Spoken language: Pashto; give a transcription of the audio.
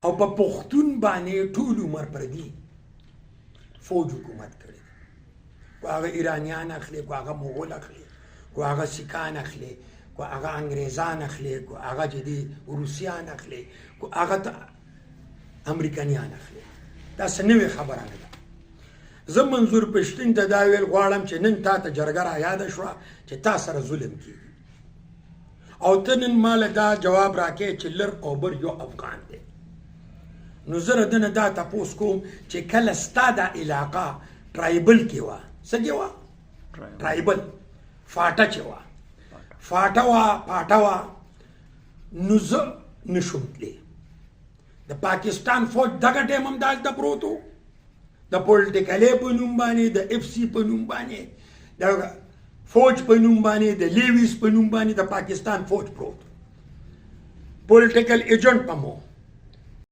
او په پښتون باندې ټول عمر پردي فوج حکومت کړی کو هغه ایرانیان اخلي کو هغه مغول اخلي کو هغه سیکان اخلي کو هغه انګریزان اخلي کو هغه جدي روسیان اخلي کو هغه امریکایان اخلي دا څه نوې خبره نه ده زه منظور پښتون ته دا ویل غواړم چې نن تا ته جرګه را یاده شوه چې تا سره ظلم کېږي او ته نن مال دا جواب راکې چې لر او بر یو افغان دی نو زه د نه دا تپوس کوم چې کله ستا دا علاقه ټرایبل کې وه څه کې وه ټرایبل فاټه چې وه فاټه وه نو زه نشم تللی د پاکستان فوج دغه ټایم هم دلته پروت و د پولیټیکلې په نوم باندې د اف سی په نوم باندې د فوج په نوم باندې د لیویس په نوم باندې د پاکستان فوج پروت پولیټیکل ایجنټ هم و